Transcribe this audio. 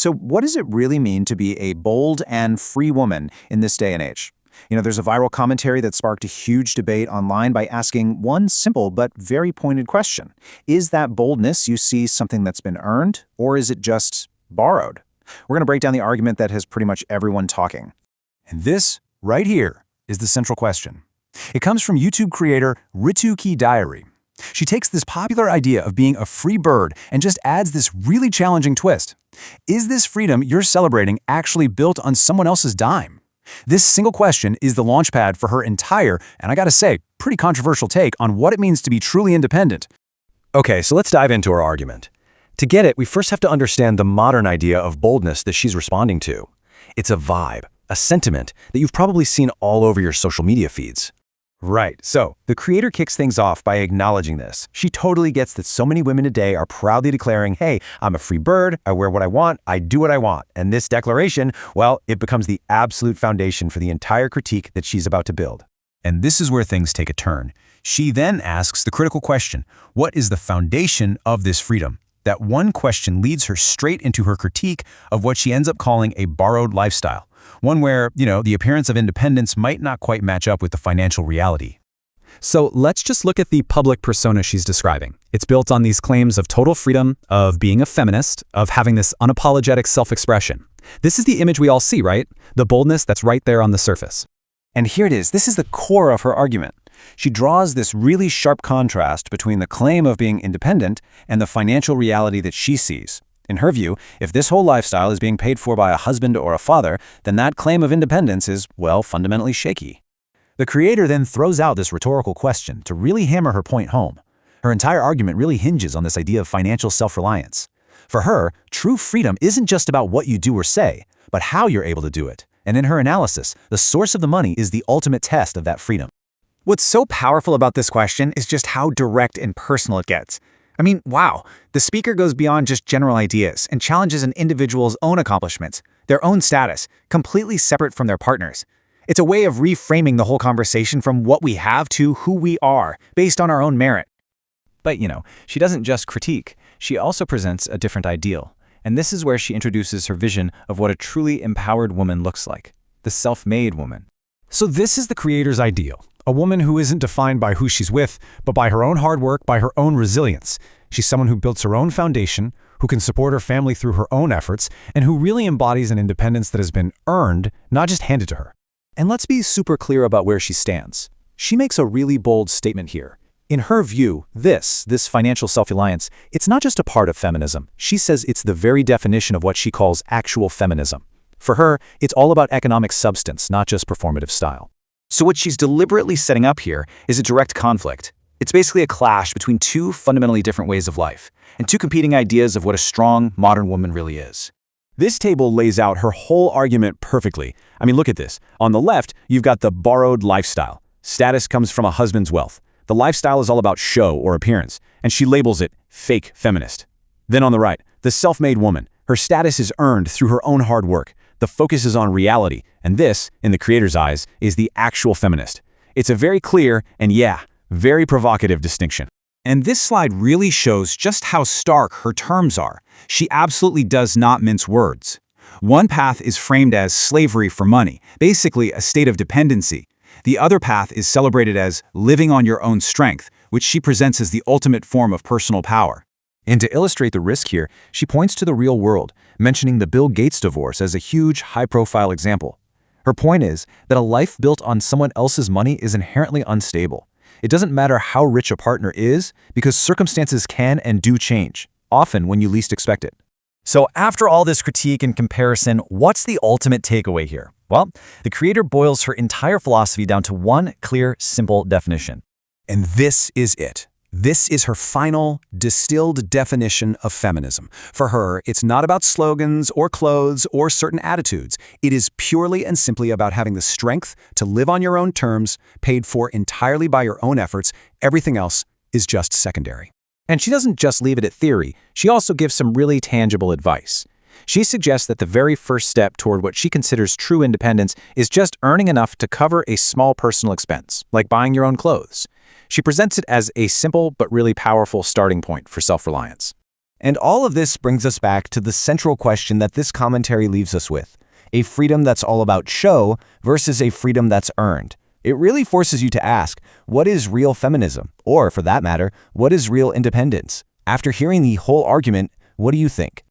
So what does it really mean to be a bold and free woman in this day and age? There's a viral commentary that sparked a huge debate online by asking one simple but very pointed question. Is that boldness you see something that's been earned, or is it just borrowed? We're going to break down the argument that has pretty much everyone talking. And this, right here, is the central question. It comes from YouTube creator Ritu Ki Diary. She takes this popular idea of being a free bird and just adds this really challenging twist. Is this freedom you're celebrating actually built on someone else's dime? This single question is the launchpad for her entire, and I gotta say, pretty controversial take on what it means to be truly independent. Okay, so let's dive into her argument. To get it, we first have to understand the modern idea of boldness that she's responding to. It's a vibe, a sentiment that you've probably seen all over your social media feeds. Right, so the creator kicks things off by acknowledging this. She totally gets that so many women today are proudly declaring, hey, I'm a free bird, I wear what I want, I do what I want. And this declaration, well, it becomes the absolute foundation for the entire critique that she's about to build. And this is where things take a turn. She then asks the critical question, what is the foundation of this freedom? That one question leads her straight into her critique of what she ends up calling a borrowed lifestyle. One where, the appearance of independence might not quite match up with the financial reality. So let's just look at the public persona she's describing. It's built on these claims of total freedom, of being a feminist, of having this unapologetic self-expression. This is the image we all see, right? The boldness that's right there on the surface. And here it is. This is the core of her argument. She draws this really sharp contrast between the claim of being independent and the financial reality that she sees. In her view, if this whole lifestyle is being paid for by a husband or a father, then that claim of independence is, well, fundamentally shaky. The creator then throws out this rhetorical question to really hammer her point home. Her entire argument really hinges on this idea of financial self-reliance. For her, true freedom isn't just about what you do or say, but how you're able to do it. And in her analysis, the source of the money is the ultimate test of that freedom. What's so powerful about this question is just how direct and personal it gets. I mean, wow, the speaker goes beyond just general ideas and challenges an individual's own accomplishments, their own status, completely separate from their partners. It's a way of reframing the whole conversation from what we have to who we are, based on our own merit. But, she doesn't just critique, she also presents a different ideal. And this is where she introduces her vision of what a truly empowered woman looks like, the self-made woman. So this is the creator's ideal. A woman who isn't defined by who she's with, but by her own hard work, by her own resilience. She's someone who builds her own foundation, who can support her family through her own efforts, and who really embodies an independence that has been earned, not just handed to her. And let's be super clear about where she stands. She makes a really bold statement here. In her view, this financial self-reliance, it's not just a part of feminism. She says it's the very definition of what she calls actual feminism. For her, it's all about economic substance, not just performative style. So what she's deliberately setting up here is a direct conflict. It's basically a clash between two fundamentally different ways of life, and two competing ideas of what a strong, modern woman really is. This table lays out her whole argument perfectly. I mean, look at this. On the left, you've got the borrowed lifestyle. Status comes from a husband's wealth. The lifestyle is all about show or appearance, and she labels it fake feminist. Then on the right, the self-made woman. Her status is earned through her own hard work. The focus is on reality, and this, in the creator's eyes, is the actual feminist. It's a very clear and, very provocative distinction. And this slide really shows just how stark her terms are. She absolutely does not mince words. One path is framed as slavery for money, basically a state of dependency. The other path is celebrated as living on your own strength, which she presents as the ultimate form of personal power. And to illustrate the risk here, she points to the real world, mentioning the Bill Gates divorce as a huge, high-profile example. Her point is that a life built on someone else's money is inherently unstable. It doesn't matter how rich a partner is, because circumstances can and do change, often when you least expect it. So after all this critique and comparison, what's the ultimate takeaway here? Well, the creator boils her entire philosophy down to one clear, simple definition. And this is it. This is her final, distilled definition of feminism. For her, it's not about slogans or clothes or certain attitudes. It is purely and simply about having the strength to live on your own terms, paid for entirely by your own efforts. Everything else is just secondary. And she doesn't just leave it at theory. She also gives some really tangible advice. She suggests that the very first step toward what she considers true independence is just earning enough to cover a small personal expense, like buying your own clothes. She presents it as a simple but really powerful starting point for self-reliance. And all of this brings us back to the central question that this commentary leaves us with: a freedom that's all about show versus a freedom that's earned. It really forces you to ask, what is real feminism? Or, for that matter, what is real independence? After hearing the whole argument, what do you think?